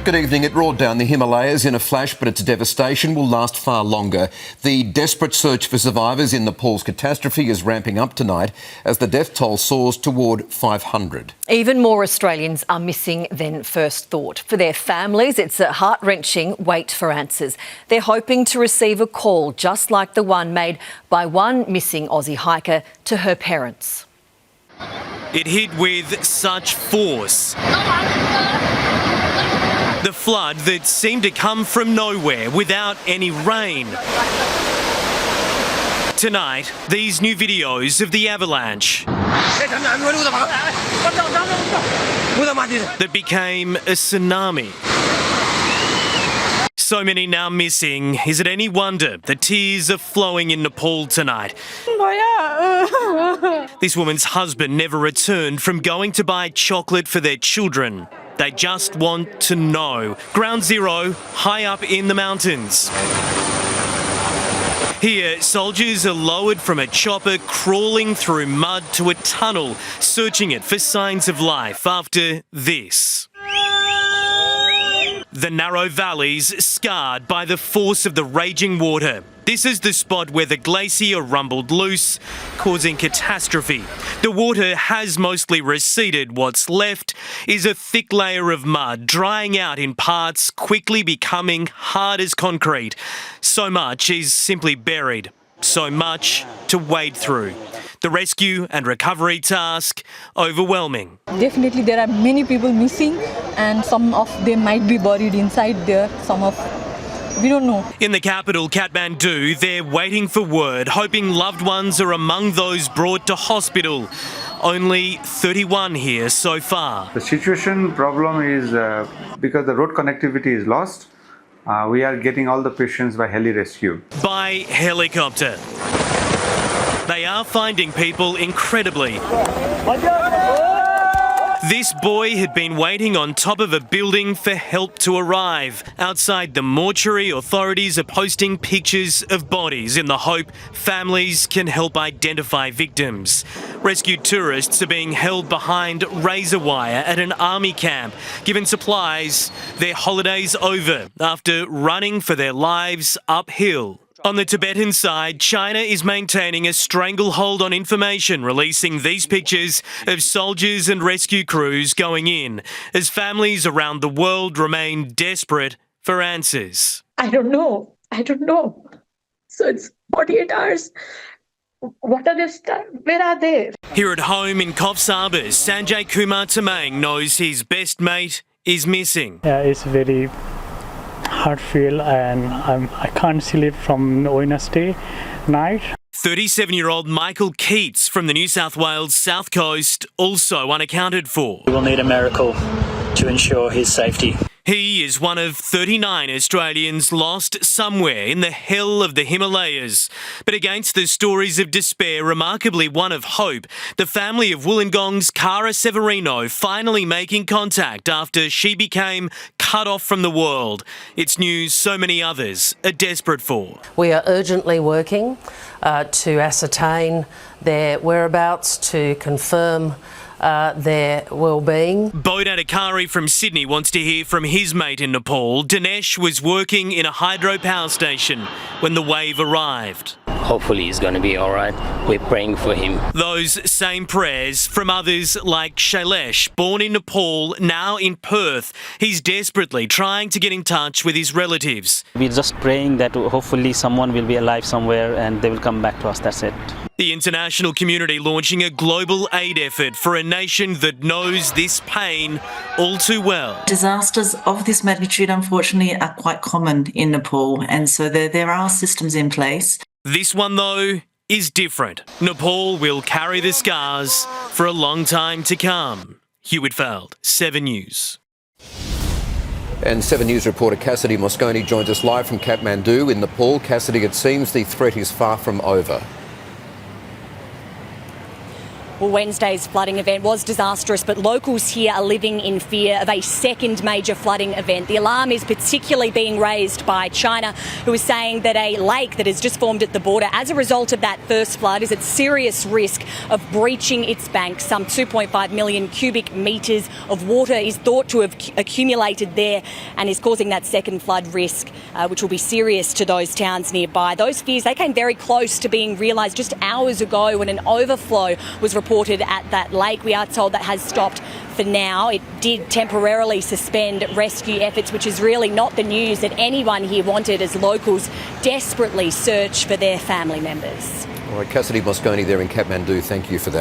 Good evening. It roared down the Himalayas in a flash, but its devastation will last far longer. The desperate search for survivors in Nepal's catastrophe is ramping up tonight as the death toll soars toward 500. Even more Australians are missing than first thought. For their families, it's a heart-wrenching wait for answers. They're hoping to receive a call just like the one made by one missing Aussie hiker to her parents. It hit with such force. The flood that seemed to come from nowhere without any rain. Tonight, these new videos of the avalanche that became a tsunami. So many now missing. Is it any wonder the tears are flowing in Nepal tonight? This woman's husband never returned from going to buy chocolate for their children. They just want to know. Ground zero, high up in the mountains. Here, soldiers are lowered from a chopper, crawling through mud to a tunnel, searching it for signs of life after this. The narrow valleys scarred by the force of the raging water. This is the spot where the glacier rumbled loose, causing catastrophe. The water has mostly receded. What's left is a thick layer of mud, drying out in parts, quickly becoming hard as concrete. So much is simply buried. So much to wade through. The rescue and recovery task overwhelming. Definitely there are many people missing and some of them might be buried inside there, we don't know. In the capital, Kathmandu, they're waiting for word, hoping loved ones are among those brought to hospital. Only 31 here so far. The situation problem is because the road connectivity is lost. We are getting all the patients by heli rescue. By helicopter. They are finding people incredibly. This boy had been waiting on top of a building for help to arrive. Outside the mortuary, authorities are posting pictures of bodies in the hope families can help identify victims. Rescued tourists are being held behind razor wire at an army camp. Given supplies, their holiday's over after running for their lives uphill. On the Tibetan side, China is maintaining a stranglehold on information, releasing these pictures of soldiers and rescue crews going in, as families around the world remain desperate for answers. I don't know. So it's 48 hours. What are they? Where are they? Here at home in Coffs Harbour, Sanjay Kumar Tamang knows his best mate is missing. Yeah, it's very hard feel and I can't sleep from Wednesday night. 37-year-old Michael Keats from the New South Wales South Coast, also unaccounted for. We will need a miracle to ensure his safety. He is one of 39 Australians lost somewhere in the hell of the Himalayas. But against the stories of despair, remarkably one of hope, the family of Wollongong's Cara Severino finally making contact after she became cut off from the world. It's news so many others are desperate for. We are urgently working to ascertain their whereabouts, to confirm their well-being. Bodh Adhikari from Sydney wants to hear from his mate in Nepal. Dinesh was working in a hydropower station when the wave arrived. Hopefully he's going to be all right. We're praying for him. Those same prayers from others like Shailesh, born in Nepal, now in Perth. He's desperately trying to get in touch with his relatives. We're just praying that hopefully someone will be alive somewhere and they will come back to us. That's it. The international community launching a global aid effort for a nation that knows this pain all too well. Disasters of this magnitude, unfortunately, are quite common in Nepal, and so there are systems in place. This one, though, is different. Nepal will carry the scars for a long time to come. Hugh Whitfield, 7 News. And 7 News reporter Cassidy Mosconi joins us live from Kathmandu in Nepal. Cassidy, it seems the threat is far from over. Well, Wednesday's flooding event was disastrous, but locals here are living in fear of a second major flooding event. The alarm is particularly being raised by China, who is saying that a lake that has just formed at the border as a result of that first flood is at serious risk of breaching its banks. Some 2.5 million cubic metres of water is thought to have accumulated there and is causing that second flood risk, which will be serious to those towns nearby. Those fears, they came very close to being realised just hours ago when an overflow was reported at that lake. We are told that has stopped for now. It did temporarily suspend rescue efforts, which is really not the news that anyone here wanted as locals desperately search for their family members. All right, Cassidy Mosconi there in Kathmandu, thank you for that.